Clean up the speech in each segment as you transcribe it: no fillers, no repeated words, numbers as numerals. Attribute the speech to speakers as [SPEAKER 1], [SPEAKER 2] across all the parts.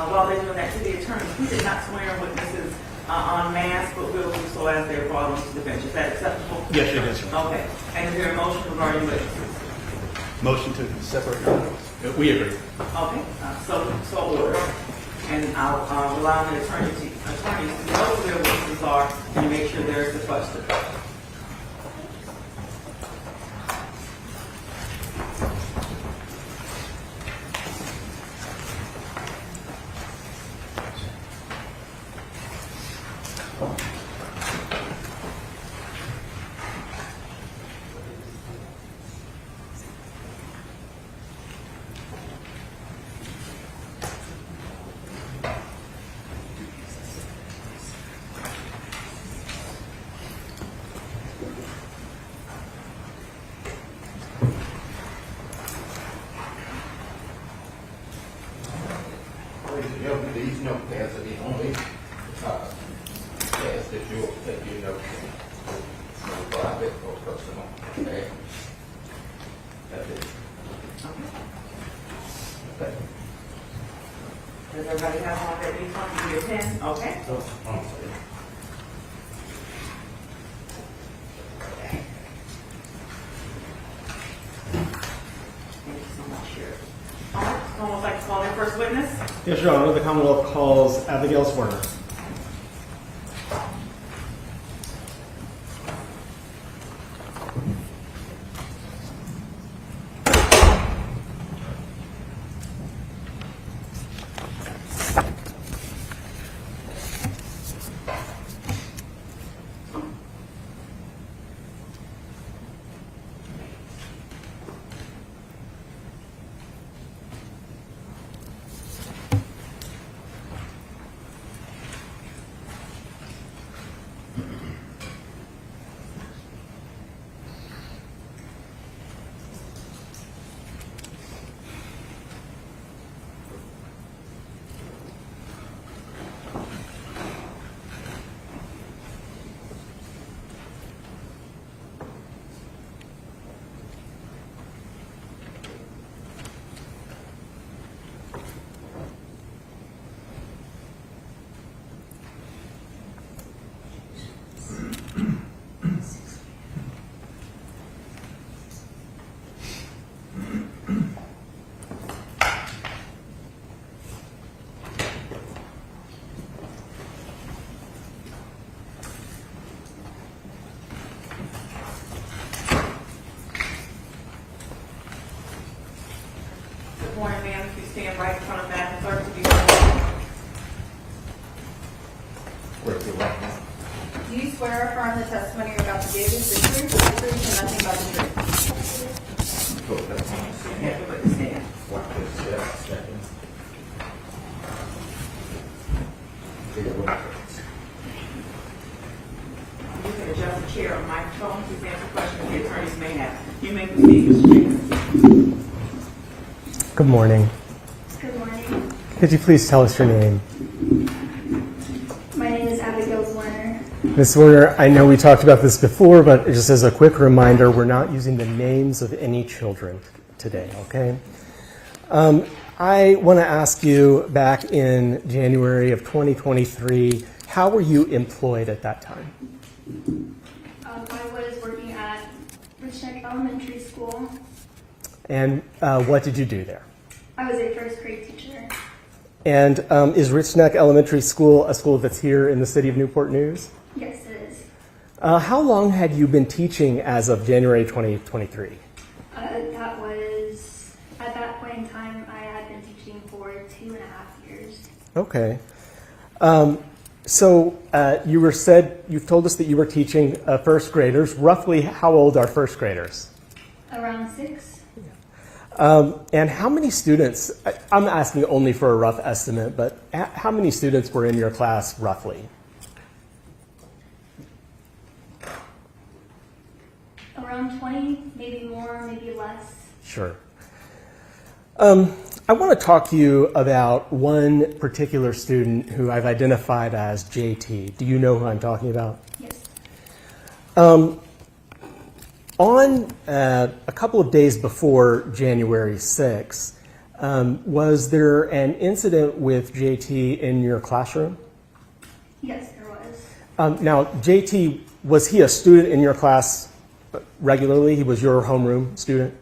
[SPEAKER 1] while they're doing that to the attorneys, we did not swear in witnesses en masse, but we'll do so as they're brought onto the bench. Is that acceptable?
[SPEAKER 2] Yes, it is.
[SPEAKER 1] Okay. And is there a motion regarding witnesses?
[SPEAKER 2] Motion to separate. We agree.
[SPEAKER 1] Okay, so order. And I'll allow the attorneys to know who their witnesses are and make sure there's the question.
[SPEAKER 3] These notepads are the only pads that you'll take your notes in. No private or personal. Okay. That's it. Okay.
[SPEAKER 1] Does everybody have one that needs one? Give me a pen. Okay. Thank you so much, Sheriff. All right, someone would like to call their first witness?
[SPEAKER 2] Yes, Your Honor. The Commonwealth calls Abigail Zwerner.
[SPEAKER 1] Good morning, ma'am. If you stand right in front of that and clerk to be
[SPEAKER 3] Where's the right hand?
[SPEAKER 4] Do you swear or affirm the testimony you're about to give is the truth, the truth, and nothing but the truth?
[SPEAKER 3] Go to that one.
[SPEAKER 1] You have to put the stand.
[SPEAKER 3] Watch this step. Second. Take it away.
[SPEAKER 1] You can adjust the chair or microphone to answer questions the attorneys may have. You may proceed, Mr. Speaker.
[SPEAKER 5] Good morning.
[SPEAKER 4] Good morning.
[SPEAKER 5] Could you please tell us your name?
[SPEAKER 4] My name is Abigail Zwerner.
[SPEAKER 5] Ms. Werner, I know we talked about this before, but just as a quick reminder, we're not using the names of any children today, okay? I want to ask you, back in January of 2023, how were you employed at that time?
[SPEAKER 4] I was working at Richneck Elementary School.
[SPEAKER 5] And what did you do there?
[SPEAKER 4] I was a first grade teacher.
[SPEAKER 5] And is Richneck Elementary School a school that's here in the city of Newport News?
[SPEAKER 4] Yes, it is.
[SPEAKER 5] How long had you been teaching as of January 2023?
[SPEAKER 4] That was, at that point in time, I had been teaching for 2.5 years.
[SPEAKER 5] Okay. So you've told us that you were teaching first graders. Roughly how old are first graders?
[SPEAKER 4] Around 6.
[SPEAKER 5] And how many students, I'm asking only for a rough estimate, but how many students were in your class roughly?
[SPEAKER 4] Around 20, maybe more, maybe less.
[SPEAKER 5] Sure. I want to talk to you about one particular student who I've identified as JT. Do you know who I'm talking about?
[SPEAKER 4] Yes.
[SPEAKER 5] On a couple of days before January 6th, Was there an incident with JT in your classroom?
[SPEAKER 4] Yes, there was.
[SPEAKER 5] Now, JT, was he a student in your class regularly? He was your homeroom student?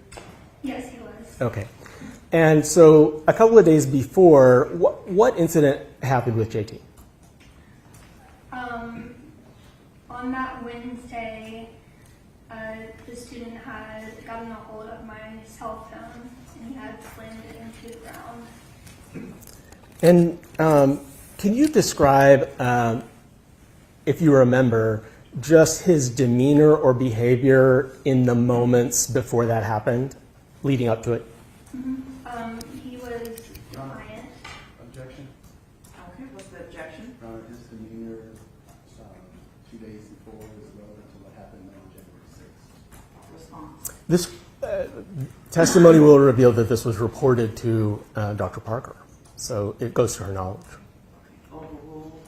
[SPEAKER 4] Yes, he was.
[SPEAKER 5] Okay. And so a couple of days before, what incident happened with JT?
[SPEAKER 4] On that Wednesday, the student had gotten a hold of my cell phone and he had slammed it into the ground.
[SPEAKER 5] And can you describe, if you remember, just his demeanor or behavior in the moments before that happened, leading up to it?
[SPEAKER 4] He was defiant.
[SPEAKER 2] Objection.
[SPEAKER 1] Okay, what's the objection?
[SPEAKER 2] His demeanor 2 days before is relevant to what happened on January 6th.
[SPEAKER 1] Response.
[SPEAKER 5] This testimony will reveal that this was reported to Dr. Parker, so it goes to her knowledge.
[SPEAKER 1] Overruled,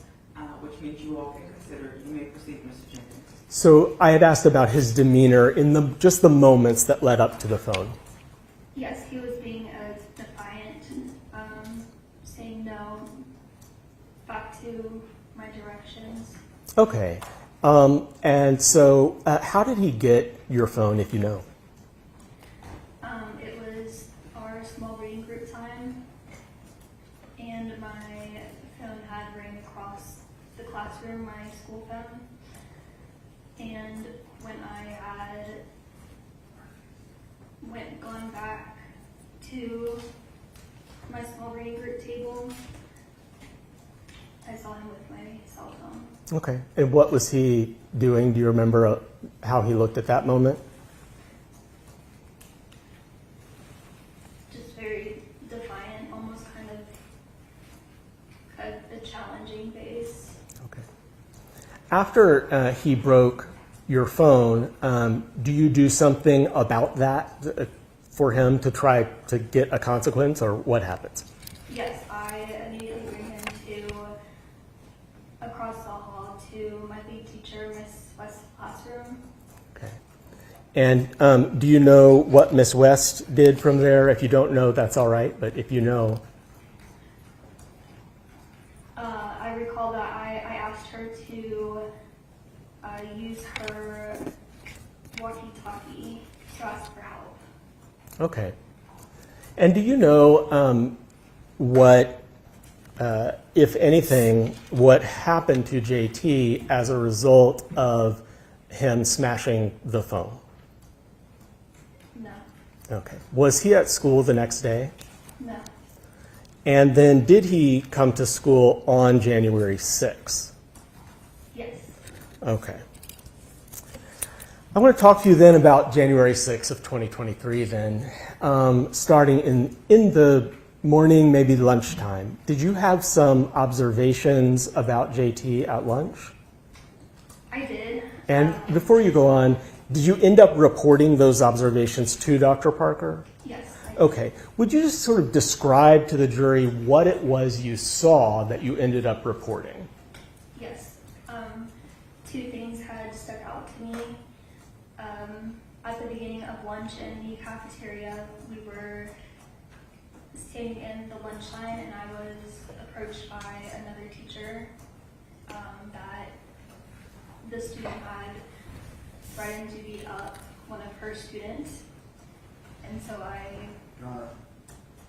[SPEAKER 1] which means you all can consider it. You may proceed, Mr. Jenkins.
[SPEAKER 5] So I had asked about his demeanor in just the moments that led up to the phone.
[SPEAKER 4] Yes, he was being defiant, saying no back to my directions.
[SPEAKER 5] Okay. And so how did he get your phone, if you know?
[SPEAKER 4] It was our small reading group time, and my phone had ring across the classroom, my school phone. And when I had gone back to my small reading group table, I saw him with my cell phone.
[SPEAKER 5] Okay. And what was he doing? Do you remember how he looked at that moment?
[SPEAKER 4] Just very defiant, almost kind of a challenging face.
[SPEAKER 5] Okay. After he broke your phone, do you do something about that for him to try to get a consequence, or what happens?
[SPEAKER 4] Yes, I immediately bring him across the hall to my lead teacher, Miss West's classroom.
[SPEAKER 5] Okay. And do you know what Miss West did from there? If you don't know, that's all right, but if you know.
[SPEAKER 4] I recall that I asked her to use her walkie-talkie to ask for help.
[SPEAKER 5] Okay. And do you know what, if anything, what happened to JT as a result of him smashing the phone?
[SPEAKER 4] No.
[SPEAKER 5] Okay. Was he at school the next day?
[SPEAKER 4] No.
[SPEAKER 5] And then did he come to school on January 6th?
[SPEAKER 4] Yes.
[SPEAKER 5] Okay. I want to talk to you then about January 6th of 2023 then, starting in the morning, maybe lunchtime. Did you have some observations about JT at lunch?
[SPEAKER 4] I did.
[SPEAKER 5] And before you go on, did you end up reporting those observations to Dr. Parker?
[SPEAKER 4] Yes. I did.
[SPEAKER 5] Okay. Would you just sort of describe to the jury what it was you saw that you ended up reporting?
[SPEAKER 4] Yes. Two things had stuck out to me. At the beginning of lunch in the cafeteria, we were standing in the lunch line, and I was approached by another teacher that the student had threatened to beat up one of her students. And so I...
[SPEAKER 2] Your Honor,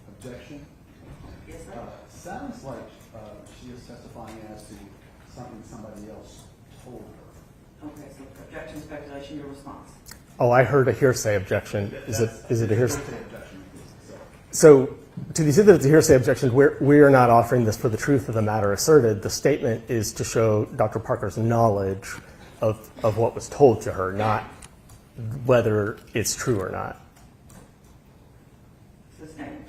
[SPEAKER 2] objection.
[SPEAKER 1] Yes, sir.
[SPEAKER 2] Sounds like she is testifying as to something somebody else told her.
[SPEAKER 1] Okay, so objection, speculation, your response.
[SPEAKER 5] Oh, I heard a hearsay objection. Is it a hearsay?
[SPEAKER 2] Objection.
[SPEAKER 5] So, to the extent that it's a hearsay objection, we are not offering this for the truth of the matter asserted. The statement is to show Dr. Parker's knowledge of what was told to her, not whether it's true or not.
[SPEAKER 1] Sustained.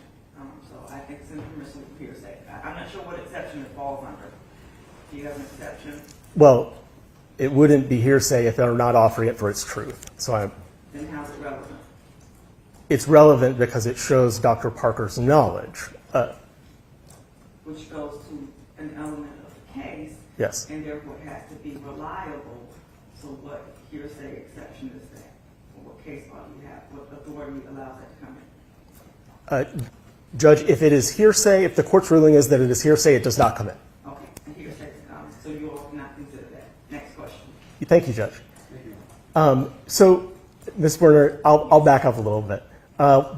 [SPEAKER 1] So I think it's impermissible hearsay. I'm not sure what exception it falls under. Do you have an exception?
[SPEAKER 5] Well, it wouldn't be hearsay if they're not offering it for its truth. So
[SPEAKER 1] Then how's it relevant?
[SPEAKER 5] it's relevant because it shows Dr. Parker's knowledge.
[SPEAKER 1] Which goes to an element of the case.
[SPEAKER 5] Yes.
[SPEAKER 1] And therefore it has to be reliable. So what hearsay exception is that? Or what case law do you have? What authority allows that to come in?
[SPEAKER 5] Judge, if it is hearsay, if the court's ruling is that it is hearsay, it does not come in.
[SPEAKER 1] Okay, and hearsay, so you all cannot consider that. Next question.
[SPEAKER 5] Thank you, Judge. So, Ms. Zwerner, I'll back up a little bit.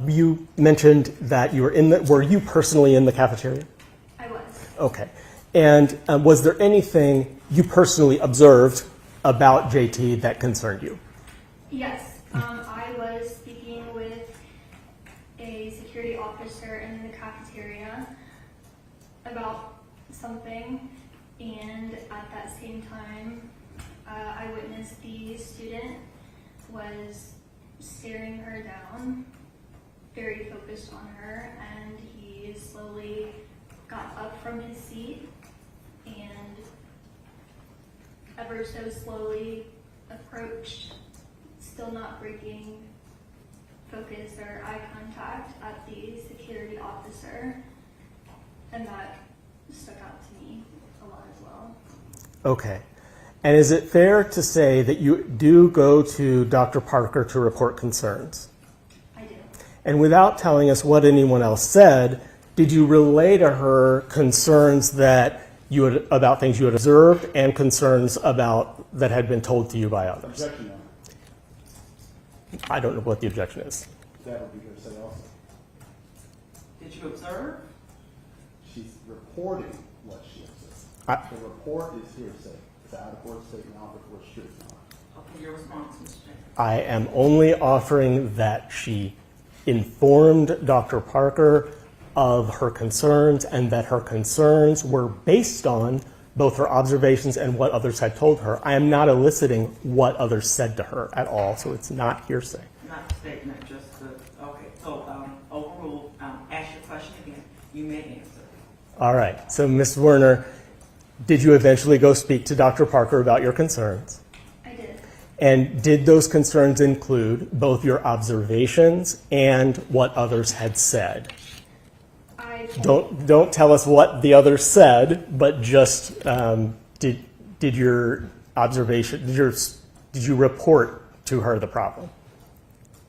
[SPEAKER 5] You mentioned that you were you personally in the cafeteria?
[SPEAKER 4] I was.
[SPEAKER 5] Okay. And was there anything you personally observed about JT that concerned you?
[SPEAKER 4] Yes. I was speaking with a security officer in the cafeteria about something, and at that same time, I witnessed the student was staring her down, very focused on her, and he slowly got up from his seat and ever so slowly approached, still not breaking focus or eye contact at the security officer, and that stuck out to me a lot as well.
[SPEAKER 5] Okay. And is it fair to say that you do go to Dr. Parker to report concerns?
[SPEAKER 4] I do.
[SPEAKER 5] And without telling us what anyone else said, did you relay to her concerns that you had, about things you had observed and concerns about that had been told to you by others?
[SPEAKER 2] Objection, Your Honor.
[SPEAKER 5] I don't know what the objection is.
[SPEAKER 2] That would be hearsay also.
[SPEAKER 1] Did you observe?
[SPEAKER 2] She's reporting what she observed. The report is hearsay. It's an out-of-court statement, out-of-court truth, Your Honor.
[SPEAKER 1] Okay, your response, Mr. Jenkins.
[SPEAKER 5] I am only offering that she informed Dr. Parker of her concerns and that her concerns were based on both her observations and what others had told her. I am not eliciting what others said to her at all, so it's not hearsay.
[SPEAKER 1] Not the statement, just the, okay, so overruled, ask your question again. You may answer.
[SPEAKER 5] All right, so Ms. Zwerner, did you eventually go speak to Dr. Parker about your concerns?
[SPEAKER 4] I did.
[SPEAKER 5] And did those concerns include both your observations and what others had said? Don't tell us what the others said, but just did your observation, did you report to her the problem?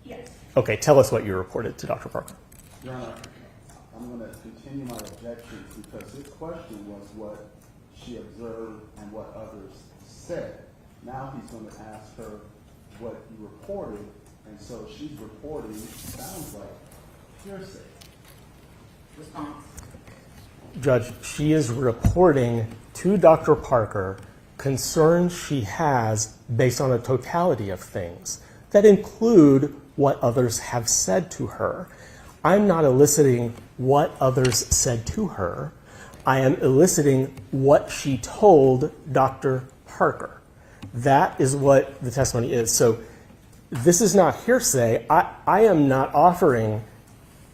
[SPEAKER 4] Yes.
[SPEAKER 5] Okay, tell us what you reported to Dr. Parker.
[SPEAKER 2] Your Honor, I'm going to continue my objections because this question was what she observed and what others said. Now he's going to ask her what you reported, and so she's reporting, sounds like hearsay.
[SPEAKER 1] Response.
[SPEAKER 5] Judge, she is reporting to Dr. Parker concerns she has based on a totality of things that include what others have said to her. I'm not eliciting what others said to her. I am eliciting what she told Dr. Parker. That is what the testimony is. So this is not hearsay. I am not offering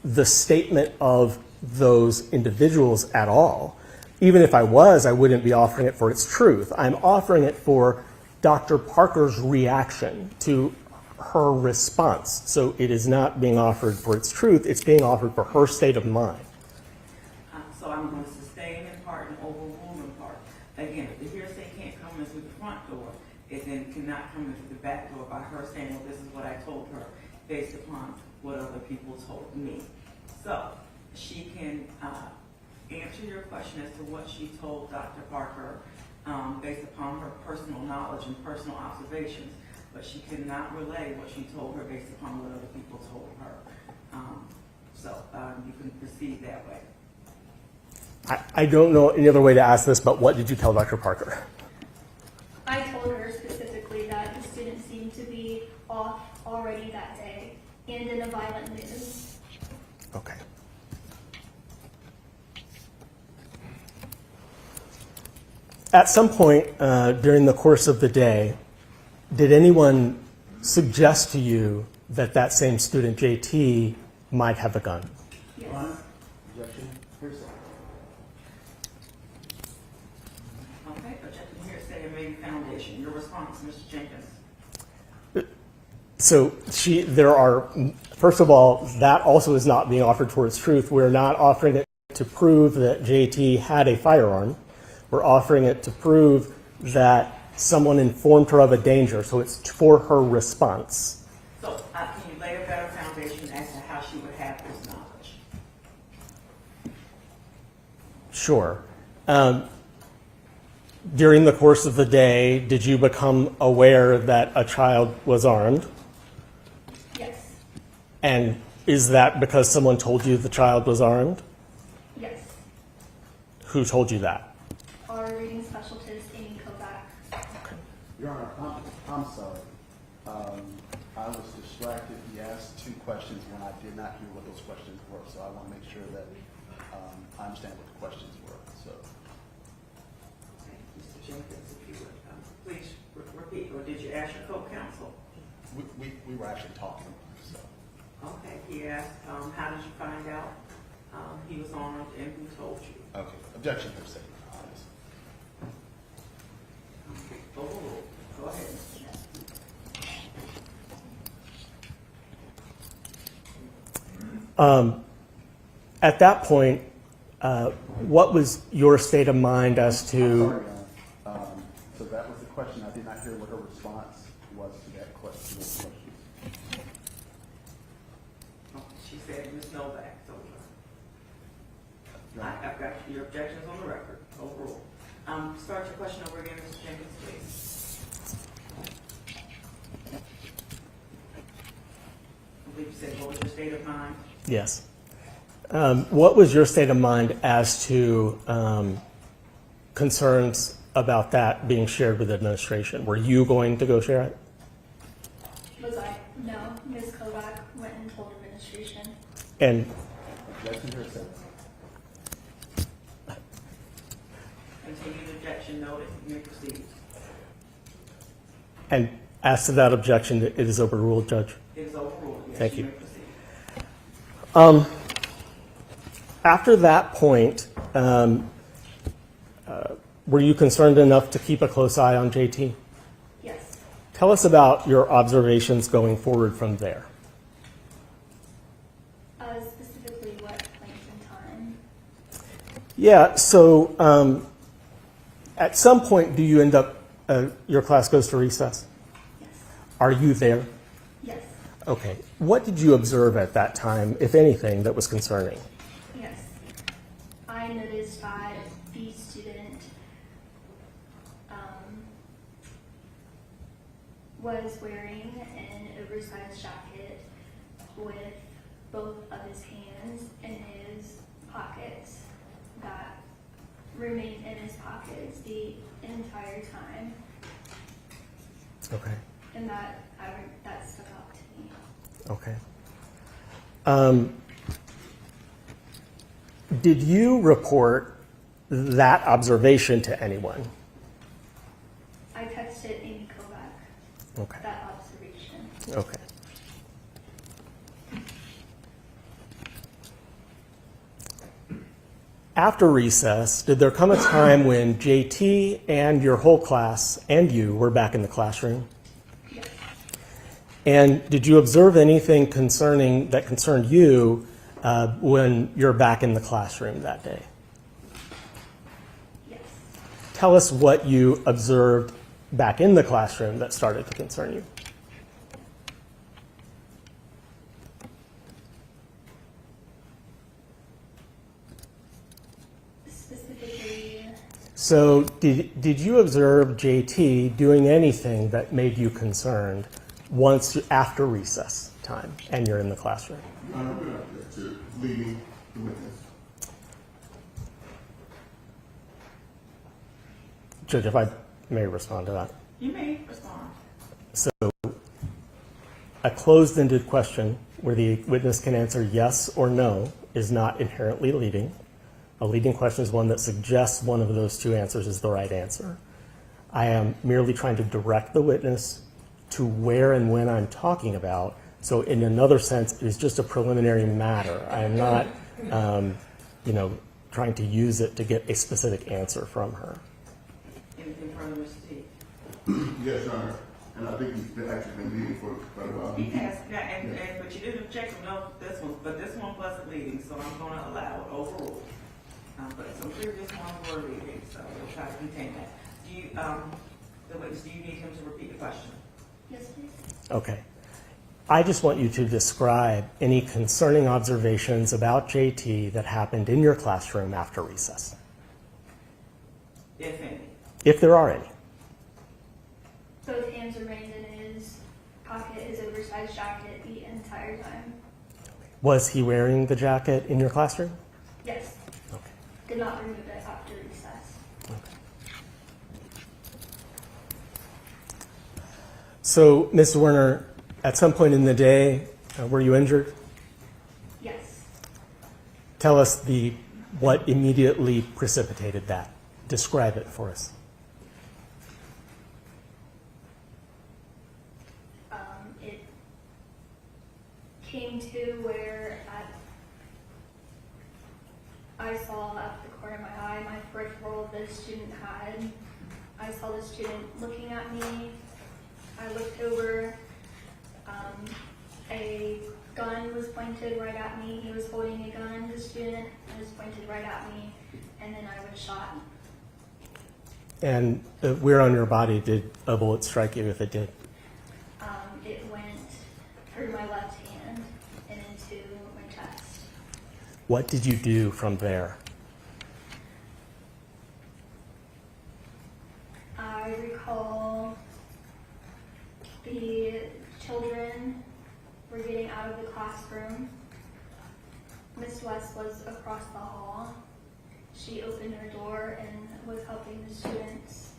[SPEAKER 5] the statement of those individuals at all. Even if I was, I wouldn't be offering it for its truth. I'm offering it for Dr. Parker's reaction to her response. So it is not being offered for its truth, it's being offered for her state of mind.
[SPEAKER 1] So I'm going to sustain in part and overrule in part. Again, if the hearsay can't come in through the front door, it then cannot come in through the back door by her saying, well, this is what I told her based upon what other people told me. So she can answer your question as to what she told Dr. Parker based upon her personal knowledge and personal observations, but she cannot relay what she told her based upon what other people told her. So you can proceed that way.
[SPEAKER 5] I don't know any other way to ask this, but what did you tell Dr. Parker?
[SPEAKER 4] I told her specifically that the student seemed to be off already that day and in a violent mood.
[SPEAKER 5] Okay. At some point during the course of the day, did anyone suggest to you that that same student, JT, might have a gun?
[SPEAKER 4] Yes.
[SPEAKER 2] Your Honor, objection, hearsay.
[SPEAKER 1] Okay, objection, hearsay, and maybe foundation. Your response, Mr. Jenkins.
[SPEAKER 5] So there are, first of all, that also is not being offered for its truth. We're not offering it to prove that JT had a firearm. We're offering it to prove that someone informed her of a danger, so it's for her response.
[SPEAKER 1] So can you lay a better foundation as to how she would have this knowledge?
[SPEAKER 5] Sure. During the course of the day, did you become aware that a child was armed?
[SPEAKER 4] Yes.
[SPEAKER 5] And is that because someone told you the child was armed?
[SPEAKER 4] Yes.
[SPEAKER 5] Who told you that?
[SPEAKER 4] Our reading specialist, Amy Kovac.
[SPEAKER 2] Your Honor, I'm sorry. I was distracted. He asked two questions when I did not hear what those questions were, so I want to make sure that I understand what the questions were. So,
[SPEAKER 1] Okay, Mr. Jenkins, if you would, please repeat, or did you ask your co-counsel?
[SPEAKER 2] we were actually talking. So,
[SPEAKER 1] Okay, he asked, how did you find out he was armed and who told you?
[SPEAKER 2] okay, objection per se.
[SPEAKER 1] Okay, overruled. Go ahead, Mr. Jenkins.
[SPEAKER 5] At that point, what was your state of mind as
[SPEAKER 2] I'm
[SPEAKER 5] to?
[SPEAKER 2] sorry, Your Honor. So that was the question. I did not hear what her response was to that question. Those questions.
[SPEAKER 1] Oh, she said Ms. Novak told her.
[SPEAKER 2] Your Honor.
[SPEAKER 1] I've got your objections on the record. Overruled. Start your question over again, Mr. Jenkins, please. I believe you said, what was your state of mind?
[SPEAKER 5] Yes. What was your state of mind as to concerns about that being shared with administration? Were you going to go share it?
[SPEAKER 4] Was I? No. Ms. Kovac went and told administration.
[SPEAKER 5] And
[SPEAKER 2] Objection per se.
[SPEAKER 1] Continued objection noted. You may proceed.
[SPEAKER 5] and as to that objection, it is overruled, Judge.
[SPEAKER 1] It is overruled. Yes,
[SPEAKER 5] Thank you.
[SPEAKER 1] may proceed.
[SPEAKER 5] After that point, were you concerned enough to keep a close eye on JT?
[SPEAKER 4] Yes.
[SPEAKER 5] Tell us about your observations going forward from there.
[SPEAKER 4] Specifically what point in time?
[SPEAKER 5] Yeah, so at some point, do you end up, your class goes to recess?
[SPEAKER 4] Yes.
[SPEAKER 5] Are you there?
[SPEAKER 4] Yes.
[SPEAKER 5] Okay. What did you observe at that time, if anything, that was concerning?
[SPEAKER 4] Yes. I noticed that the student was wearing an oversized jacket with both of his hands in his pockets that remained in his pockets the entire time,
[SPEAKER 5] Okay.
[SPEAKER 4] and that stuck out to me.
[SPEAKER 5] Okay. Did you report that observation to anyone?
[SPEAKER 4] I texted Amy Kovac
[SPEAKER 5] Okay.
[SPEAKER 4] that observation.
[SPEAKER 5] Okay. After recess, did there come a time when JT and your whole class and you were back in the classroom?
[SPEAKER 4] Yes.
[SPEAKER 5] And did you observe anything that concerned you when you're back in the classroom that day?
[SPEAKER 4] Yes.
[SPEAKER 5] Tell us what you observed back in the classroom that started to concern you.
[SPEAKER 4] Specifically,
[SPEAKER 5] So did you observe JT doing anything that made you concerned after recess time and you're in the classroom?
[SPEAKER 6] Your Honor, we're not there to leading the witness.
[SPEAKER 5] Judge, if I may respond to that.
[SPEAKER 1] You may respond.
[SPEAKER 5] So a closed-ended question where the witness can answer yes or no is not inherently leading. A leading question is one that suggests one of those two answers is the right answer. I am merely trying to direct the witness to where and when I'm talking about. So in another sense, it is just a preliminary matter. I am not, trying to use it to get a specific answer from her.
[SPEAKER 1] Anything further, Mr. T?
[SPEAKER 6] Yes, Your Honor, and I think he's actually been leading for quite a while.
[SPEAKER 1] He has, yeah, but you didn't object to no, this one, but this one wasn't leading, so I'm gonna allow it overruled. But some previous ones were leading, so we'll try to contain that. Do you, the witness, do you need him to repeat the question?
[SPEAKER 4] yes, please.
[SPEAKER 5] Okay. I just want you to describe any concerning observations about JT that happened in your classroom after recess.
[SPEAKER 1] if any.
[SPEAKER 5] if there are any?
[SPEAKER 4] Both hands remained in his pocket, his oversized jacket the entire time.
[SPEAKER 5] Was he wearing the jacket in your classroom?
[SPEAKER 4] Yes.
[SPEAKER 5] Okay.
[SPEAKER 4] Did not remove it after recess.
[SPEAKER 5] So, Ms. Zwerner, at some point in the day, were you injured?
[SPEAKER 4] Yes.
[SPEAKER 5] Tell us what immediately precipitated that. Describe it for us.
[SPEAKER 4] It came to where I saw out the corner of my eye, my peripheral, the student had. I saw the student looking at me. I looked over. A gun was pointed right at me. He was holding a gun, the student, and it was pointed right at me, and then I was shot.
[SPEAKER 5] And where on your body did a bullet strike you, if it did?
[SPEAKER 4] It went through my left hand and into my chest.
[SPEAKER 5] What did you do from there?
[SPEAKER 4] I recall the children were getting out of the classroom. Miss West was across the hall. She opened her door and was helping the students.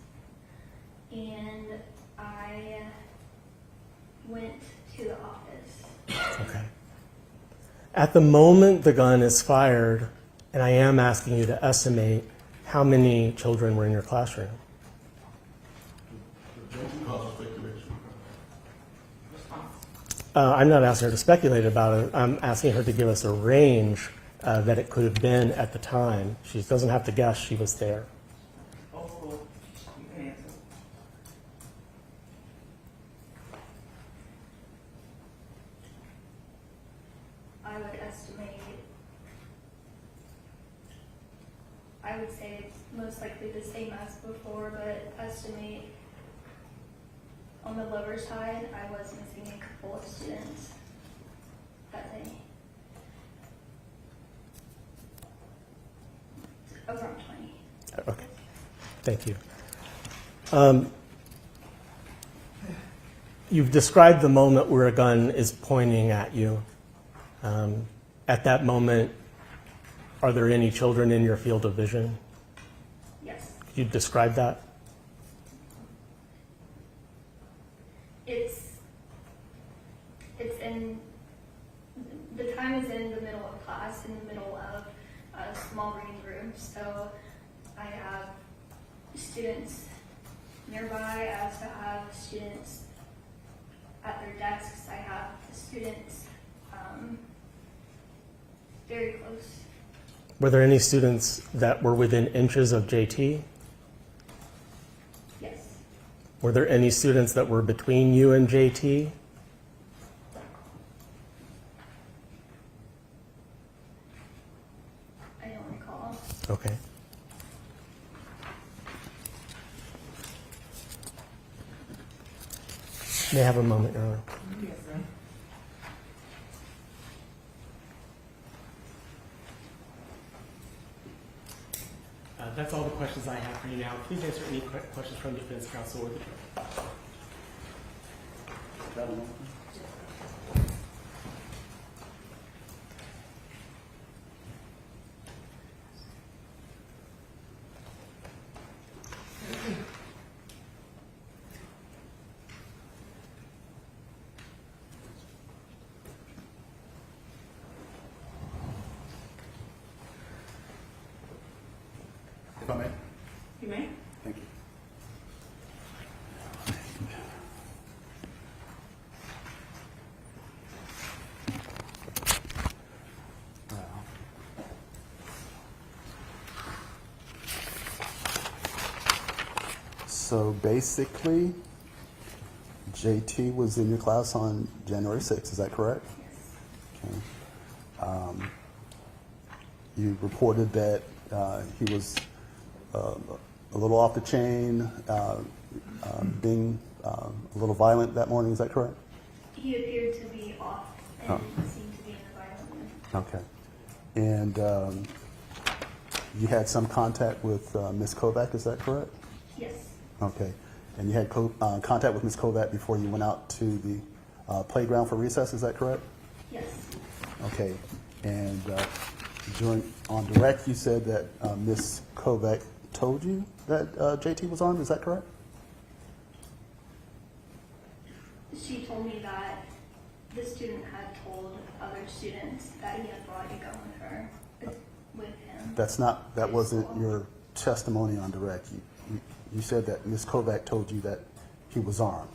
[SPEAKER 4] And I went to the office.
[SPEAKER 5] Okay. At the moment the gun is fired, and I am asking you to estimate how many children were in your classroom.
[SPEAKER 6] Cause speculation.
[SPEAKER 5] I'm not asking her to speculate about it. I'm asking her to give us a range that it could have been at the time. She doesn't have to guess. She was there.
[SPEAKER 1] Oh, you can answer.
[SPEAKER 4] I would estimate, I would say it's most likely the same as before, but estimate on the lower side, I was missing a couple of students that day. Around 20.
[SPEAKER 5] Okay. Thank you. You've described the moment where a gun is pointing at you. At that moment, are there any children in your field of vision?
[SPEAKER 4] Yes.
[SPEAKER 5] Could you describe that?
[SPEAKER 4] It's in, the time is in the middle of class, in the middle of a small reading room. So I have students nearby, I also have students at their desks. I have the students very close.
[SPEAKER 5] Were there any students that were within inches of JT?
[SPEAKER 4] Yes.
[SPEAKER 5] Were there any students that were between you and JT?
[SPEAKER 4] I don't recall.
[SPEAKER 5] Okay. May I have a moment, Your Honor?
[SPEAKER 1] Yes, sir.
[SPEAKER 5] That's all the questions I have for you now. Please answer any questions from defense counsel or the judge.
[SPEAKER 2] If I may?
[SPEAKER 1] You may.
[SPEAKER 2] Thank you. So basically, JT was in your class on January 6th, is that correct?
[SPEAKER 4] Yes.
[SPEAKER 2] Okay. You reported that he was a little off the chain, being a little violent that morning, is that correct?
[SPEAKER 4] He appeared to be off and
[SPEAKER 2] Oh.
[SPEAKER 4] seemed to be in a violent mood.
[SPEAKER 2] Okay. And you had some contact with Ms. Kovac, is that correct?
[SPEAKER 4] Yes.
[SPEAKER 2] Okay. And you had contact with Ms. Kovac before you went out to the playground for recess, is that correct?
[SPEAKER 4] Yes.
[SPEAKER 2] Okay. And on direct, you said that Ms. Kovac told you that JT was armed, is that correct?
[SPEAKER 4] She told me that the student had told other students that he had brought a gun with him.
[SPEAKER 2] That wasn't your testimony on direct. You said that Ms. Kovac told you that he was armed.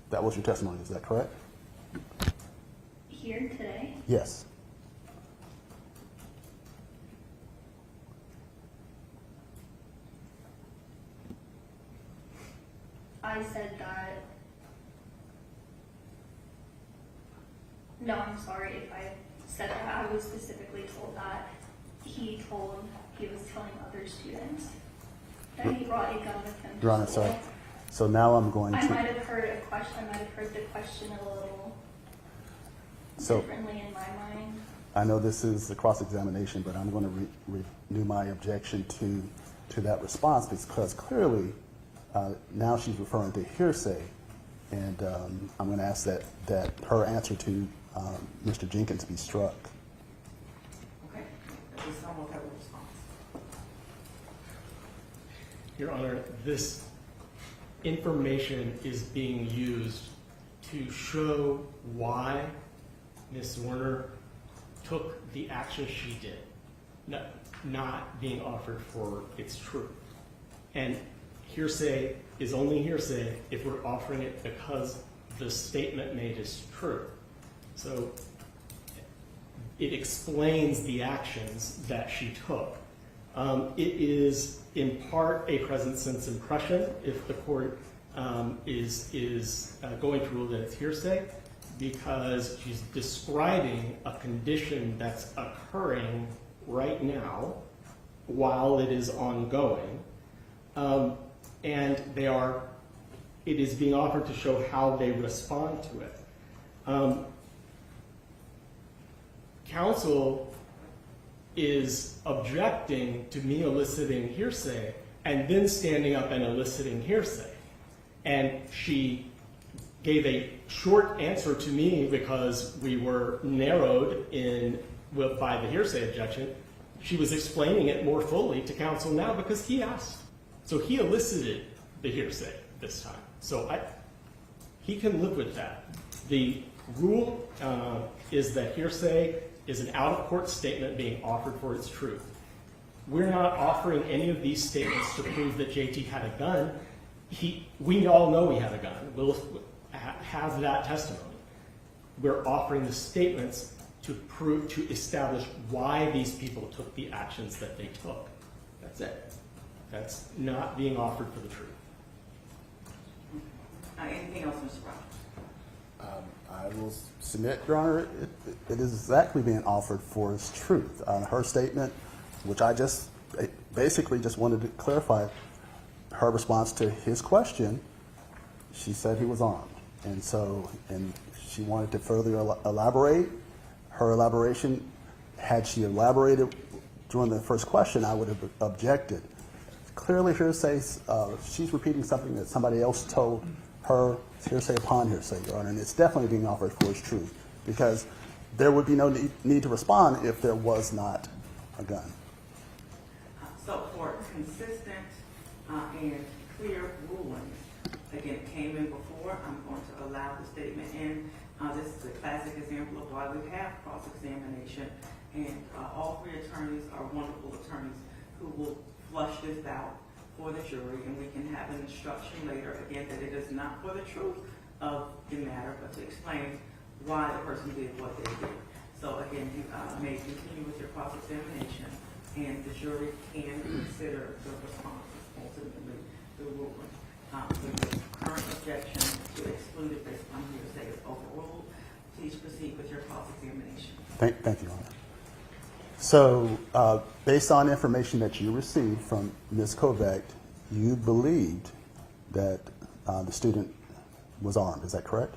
[SPEAKER 2] That was your testimony, is that correct?
[SPEAKER 4] Here today?
[SPEAKER 2] Yes.
[SPEAKER 4] I said that. No, I'm sorry if I said that. I was specifically told that he was telling other students that he brought a gun with him.
[SPEAKER 2] Your Honor, sorry. So now I'm going to.
[SPEAKER 4] I might have heard the question a little differently in my mind.
[SPEAKER 2] I know this is the cross-examination, but I'm going to renew my objection to that response because clearly now she's referring to hearsay, and I'm going to ask that her answer to Mr. Jenkins be struck.
[SPEAKER 1] Okay, does someone have a response?
[SPEAKER 5] Your Honor, this information is being used to show why Ms. Zwerner took the action she did, not being offered for its truth. And hearsay is only hearsay if we're offering it because the statement made is true. So it explains the actions that she took. It is in part a present sense impression if the court is going to rule that it's hearsay, because she's describing a condition that's occurring right now while it is ongoing, and it is being offered to show how they respond to it. Counsel is objecting to me eliciting hearsay and then standing up and eliciting hearsay. And she gave a short answer to me because we were narrowed by the hearsay objection. She was explaining it more fully to counsel now because he asked. So he elicited the hearsay this time. So he can live with that. The rule is that hearsay is an out-of-court statement being offered for its truth. We're not offering any of these statements to prove that JT had a gun. We all know he had a gun. We'll have that testimony. We're offering the statements to establish why these people took the actions that they took. That's it. That's not being offered for the truth.
[SPEAKER 1] Anything else, Mr. Rogers?
[SPEAKER 2] I will submit, Your Honor, it is exactly being offered for its truth. Her statement, which I basically just wanted to clarify, her response to his question, she said he was armed. And she wanted to further elaborate. Her elaboration, had she elaborated during the first question, I would have objected. Clearly hearsay, she's repeating something that somebody else told her, hearsay upon hearsay, Your Honor, and it's definitely being offered for its truth, because there would be no need to respond if there was not a gun.
[SPEAKER 1] So for consistent and clear rulings, again, it came in before, I'm going to allow the statement in. This is a classic example of why we have cross-examination, and all three attorneys are wonderful attorneys who will flush this out for the jury, and we can have an instruction later, again, that it is not for the truth of the matter, but to explain why the person did what they did. So again, you may continue with your cross-examination, and the jury can consider the responses, ultimately the ruling. The current objection to exclude it based on hearsay is overruled. Please proceed with your cross-examination.
[SPEAKER 2] Thank you, Your Honor. So, based on information that you received from Ms. Kovac, you believed that the student was armed. Is that correct?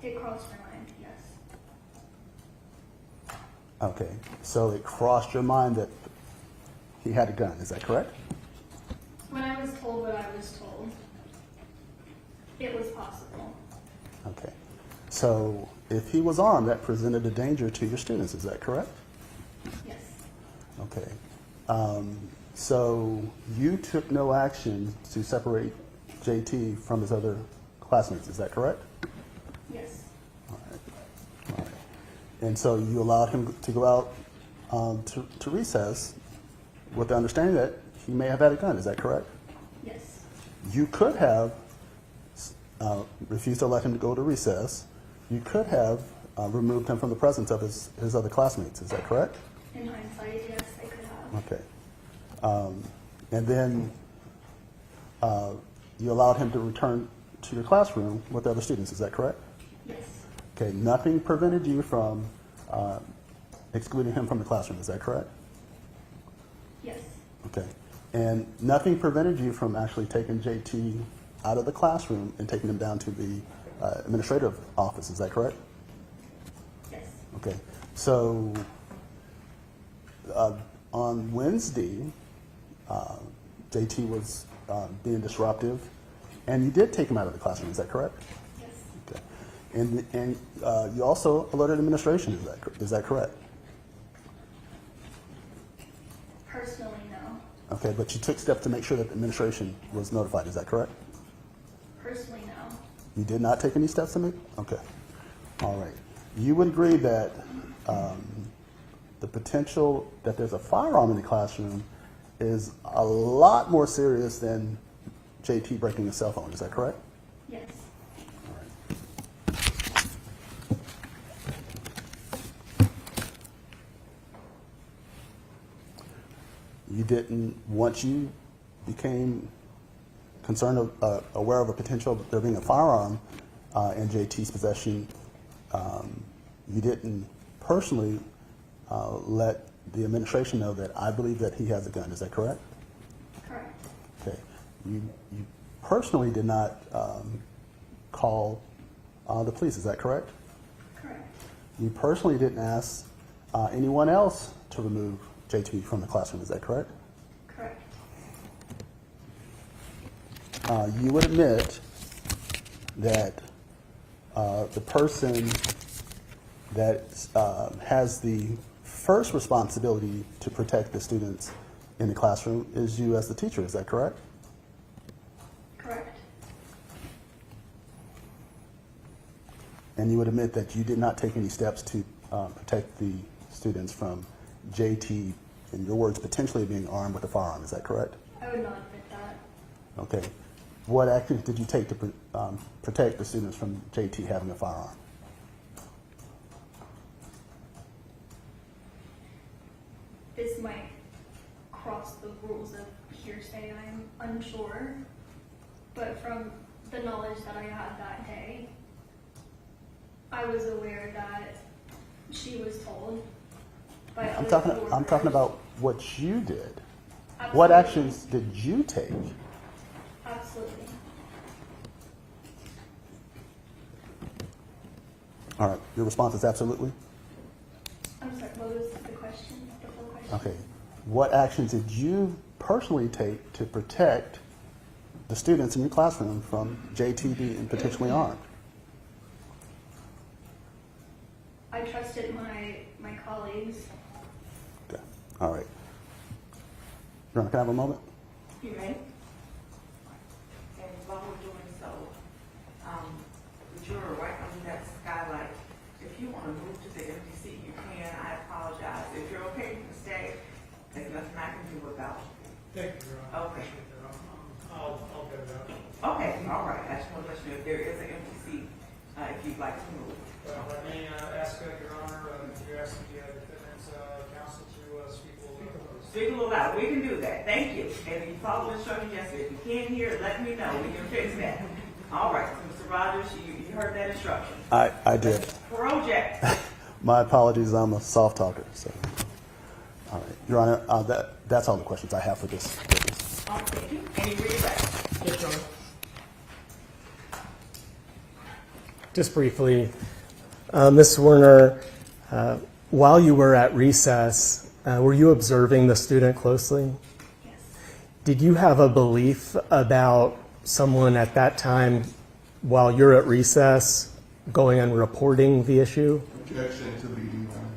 [SPEAKER 4] It crossed my mind, yes.
[SPEAKER 2] Okay. So it crossed your mind that he had a gun. Is that correct?
[SPEAKER 4] When I was told what I was told, it was possible.
[SPEAKER 2] Okay. So if he was armed, that presented a danger to your students. Is that correct?
[SPEAKER 4] Yes.
[SPEAKER 2] Okay. So you took no action to separate JT from his other classmates. Is that correct?
[SPEAKER 4] Yes.
[SPEAKER 2] All right. And so you allowed him to go out to recess with the understanding that he may have had a gun. Is that correct?
[SPEAKER 4] Yes.
[SPEAKER 2] You could have refused to let him to go to recess. You could have removed him from the presence of his other classmates. Is that correct?
[SPEAKER 4] In hindsight, yes, I could have.
[SPEAKER 2] Okay. And then you allowed him to return to your classroom with the other students. Is that correct?
[SPEAKER 4] Yes.
[SPEAKER 2] Okay. Nothing prevented you from excluding him from the classroom. Is that correct?
[SPEAKER 4] Yes.
[SPEAKER 2] Okay. And nothing prevented you from actually taking JT out of the classroom and taking him down to the administrative office. Is that correct?
[SPEAKER 4] Yes.
[SPEAKER 2] Okay. So on Wednesday, JT was being disruptive, and you did take him out of the classroom. Is that correct?
[SPEAKER 4] Yes.
[SPEAKER 2] Okay. And you also alerted administration. Is that correct?
[SPEAKER 4] Personally, no.
[SPEAKER 2] Okay. But you took steps to make sure that the administration was notified. Is that correct?
[SPEAKER 4] Personally, no.
[SPEAKER 2] You did not take any steps to make? Okay. All right. You would agree that the potential that there's a firearm in the classroom is a lot more serious than JT breaking a cell phone. Is that correct?
[SPEAKER 4] Yes.
[SPEAKER 2] All right. You didn't, once you became concerned, aware of a potential of there being a firearm in JT's possession, you didn't personally let the administration know that I believe that he has a gun. Is that correct?
[SPEAKER 4] Correct.
[SPEAKER 2] Okay. You personally did not call the police. Is that correct?
[SPEAKER 4] Correct.
[SPEAKER 2] You personally didn't ask anyone else to remove JT from the classroom. Is that correct?
[SPEAKER 4] Correct.
[SPEAKER 2] You would admit that the person that has the first responsibility to protect the students in the classroom is you as the teacher. Is that correct?
[SPEAKER 4] Correct.
[SPEAKER 2] And you would admit that you did not take any steps to protect the students from JT, in your words, potentially being armed with a firearm. Is that correct?
[SPEAKER 4] I would not admit that.
[SPEAKER 2] Okay. What actions did you take to protect the students from JT having a firearm?
[SPEAKER 4] This might cross the rules of hearsay, I'm unsure. But from the knowledge that I had that day, I was aware that she was told by
[SPEAKER 2] I'm
[SPEAKER 4] other
[SPEAKER 2] talking about what you did.
[SPEAKER 4] Absolutely.
[SPEAKER 2] What actions did you take?
[SPEAKER 4] Absolutely.
[SPEAKER 2] All right. Your response is absolutely?
[SPEAKER 4] I'm sorry, what was the question? The full question?
[SPEAKER 2] Okay. What actions did you personally take to protect the students in your classroom from JT being potentially armed?
[SPEAKER 4] I trusted my colleagues.
[SPEAKER 2] Okay. All right. Your Honor, can I have a moment?
[SPEAKER 1] You may. And while we're doing so, the juror right under that skylight, if you want to move to the empty seat, you can. I apologize. If you're okay, you can stay. There's nothing I can do about it.
[SPEAKER 7] Thank you, Your Honor.
[SPEAKER 1] Okay.
[SPEAKER 7] I'll get it out.
[SPEAKER 1] Okay, all right. I just want to let you know if there is an empty seat, if you'd like to move.
[SPEAKER 7] Let me ask, Your Honor, you're asking the defendant's counsel to speak a little bit.
[SPEAKER 1] Speak a little loud. We can do that. Thank you. And if you follow the instructions yesterday, if you can't hear it, let me know. We can fix that. All right. So, Mr. Rogers, you heard that instruction.
[SPEAKER 2] I did.
[SPEAKER 1] Project.
[SPEAKER 2] My apologies. I'm a soft talker. So, all right, Your Honor, that's all the questions I have for this witness.
[SPEAKER 1] Thank you. Any redirect?
[SPEAKER 7] Yes, Your Honor.
[SPEAKER 5] Just briefly, Ms. Zwerner, while you were at recess, Were you observing the student closely?
[SPEAKER 4] Yes.
[SPEAKER 5] Did you have a belief about someone at that time, while you're at recess, going and reporting the issue?
[SPEAKER 6] Objection to leading, Your Honor.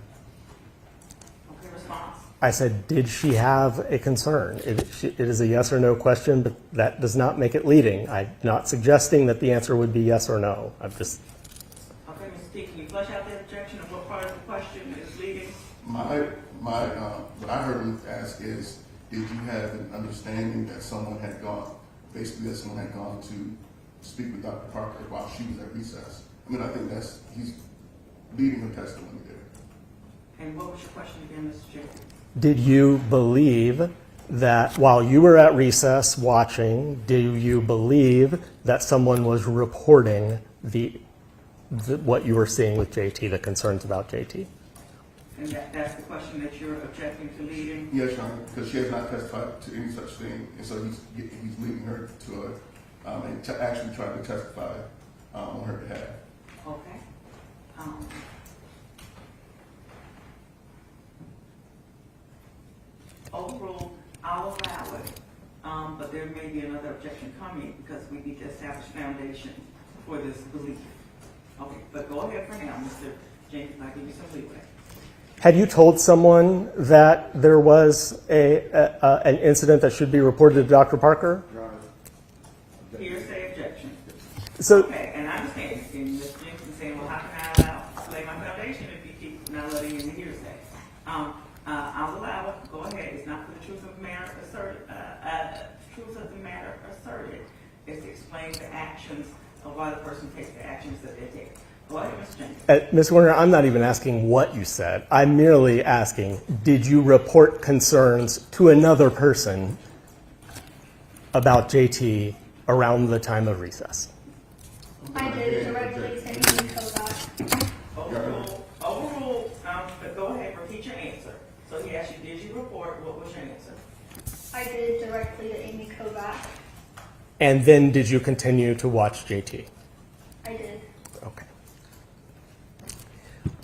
[SPEAKER 1] Okay, response?
[SPEAKER 5] I said, did she have a concern? It is a yes or no question, but that does not make it leading. I'm not suggesting that the answer would be yes or no. I'm just,
[SPEAKER 1] Okay, Mr. T, can you flesh out the objection of what part of the question is leading?
[SPEAKER 6] What I heard him ask is, did you have an understanding that someone had gone to speak with Dr. Parker while she was at recess? I mean, I think he's leading her testimony there.
[SPEAKER 1] And what was your question again, Mr. Jacob?
[SPEAKER 5] did you believe that while you were at recess watching, do you believe that someone was reporting what you were seeing with JT, the concerns about JT?
[SPEAKER 1] And that's the question that you're objecting to leading?
[SPEAKER 6] Yes, Your Honor, because she has not testified to any such thing, and so he's leading her to it, and actually trying to testify on her behalf.
[SPEAKER 1] Okay. Overruled, I'll allow it, but there may be another objection coming because we need to establish foundation for this belief. Okay, but go ahead for now, Mr. Jenkins, I'll give you some leeway.
[SPEAKER 5] Had you told someone that there was an incident that should be reported to Dr. Parker?
[SPEAKER 2] Your Honor.
[SPEAKER 1] Hearsay objection.
[SPEAKER 5] So,
[SPEAKER 1] Okay, and I understand, and Ms. Jenkins saying, well, how can I lay my foundation if you keep not letting in the hearsay? I'll allow it, go ahead, it's not for the truth of the matter asserted, it's to explain the actions of why the person takes the actions that they take. Go ahead, Ms. Jenkins.
[SPEAKER 5] Ms. Werner, I'm not even asking what you said. I'm merely asking, did you report concerns to another person about JT around the time of recess?
[SPEAKER 4] I did directly to Amy Kovac.
[SPEAKER 1] Overruled, but go ahead, repeat your answer. So he asked you, did you report, what was your answer?
[SPEAKER 4] I did directly to Amy Kovac.
[SPEAKER 5] And then did you continue to watch JT?
[SPEAKER 4] I did.
[SPEAKER 5] Okay.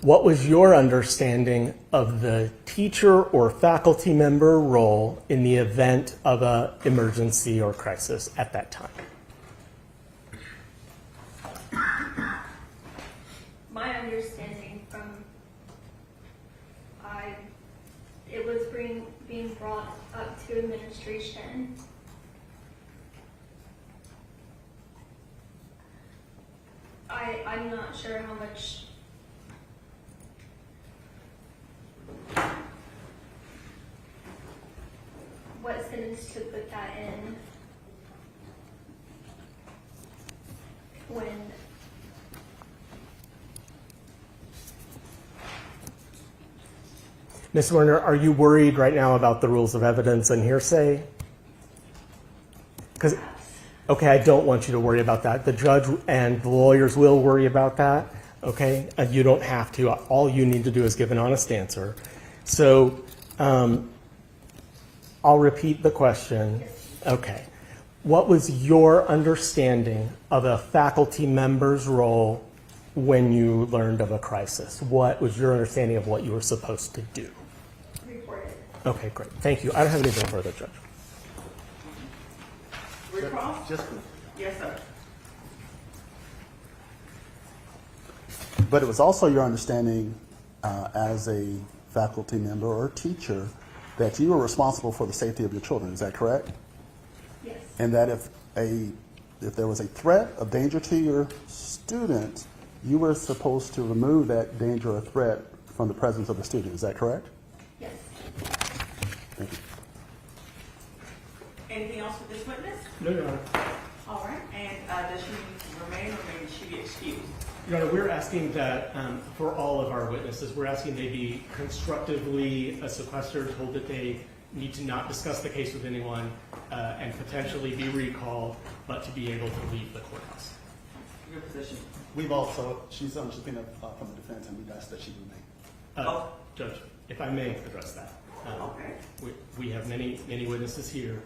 [SPEAKER 5] What was your understanding of the teacher or faculty member role in the event of an emergency or crisis at that time?
[SPEAKER 4] My understanding it was being brought up to administration. I'm not sure how much what sentence to put that in when
[SPEAKER 5] Ms. Werner, are you worried right now about the rules of evidence and hearsay? Because, okay, I don't want you to worry about that. The judge and the lawyers will worry about that, okay? You don't have to. All you need to do is give an honest answer. So I'll repeat the question. Okay. What was your understanding of a faculty member's role when you learned of a crisis? What was your understanding of what you were supposed to do?
[SPEAKER 4] report it.
[SPEAKER 5] Okay, great. Thank you. I don't have anything further, Judge.
[SPEAKER 1] Recross? Yes, sir.
[SPEAKER 2] But it was also your understanding as a faculty member or teacher that you were responsible for the safety of your children. Is that correct?
[SPEAKER 4] Yes.
[SPEAKER 2] And that if there was a threat of danger to your student, you were supposed to remove that danger or threat from the presence of the student. Is that correct?
[SPEAKER 4] Yes.
[SPEAKER 2] Thank you.
[SPEAKER 1] Anything else with this witness?
[SPEAKER 5] No, Your Honor.
[SPEAKER 1] All right, and does she remain or may she be excused?
[SPEAKER 5] Your Honor, we're asking that for all of our witnesses, we're asking they be constructively sequestered, told that they need to not discuss the case with anyone and potentially be recalled, but to be able to leave the courthouse.
[SPEAKER 1] Your position?
[SPEAKER 2] We've also, she's subpoenaed from the defense, and we've asked that she remain.
[SPEAKER 5] Judge, if I may address that.
[SPEAKER 1] Okay.
[SPEAKER 5] We have many witnesses here.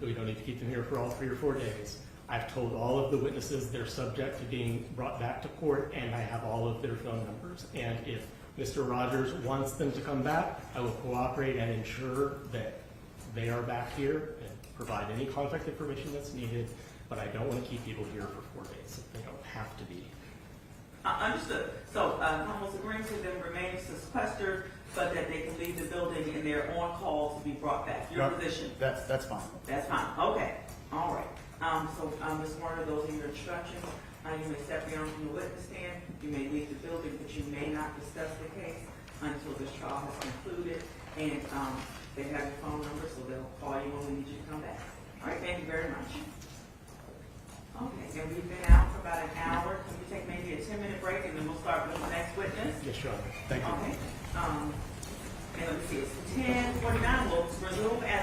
[SPEAKER 5] We don't need to keep them here for all 3 or 4 days. I've told all of the witnesses they're subject to being brought back to court, and I have all of their phone numbers. And if Mr. Rogers wants them to come back, I will cooperate and ensure that they are back here and provide any contact information that's needed, but I don't want to keep people here for 4 days if they don't have to be.
[SPEAKER 1] Understood. So, almost agreeing to them remaining sequestered, but that they can leave the building and they're on call to be brought back. Your position?
[SPEAKER 2] That's fine.
[SPEAKER 1] That's fine. Okay. All right. Ms. Warner, those are your instructions. You may step down from the witness stand. You may leave the building, but you may not discuss the case until this trial has concluded. And they have your phone number, so they'll call you when we need you to come back. All right. Thank you very much. Okay, and we've been out for about an hour. Can we take maybe a 10-minute break and then we'll start with the next witness?
[SPEAKER 5] Yes, Your Honor.
[SPEAKER 2] Thank you.
[SPEAKER 1] Okay. And let me see, it's 10:49. We'll resume at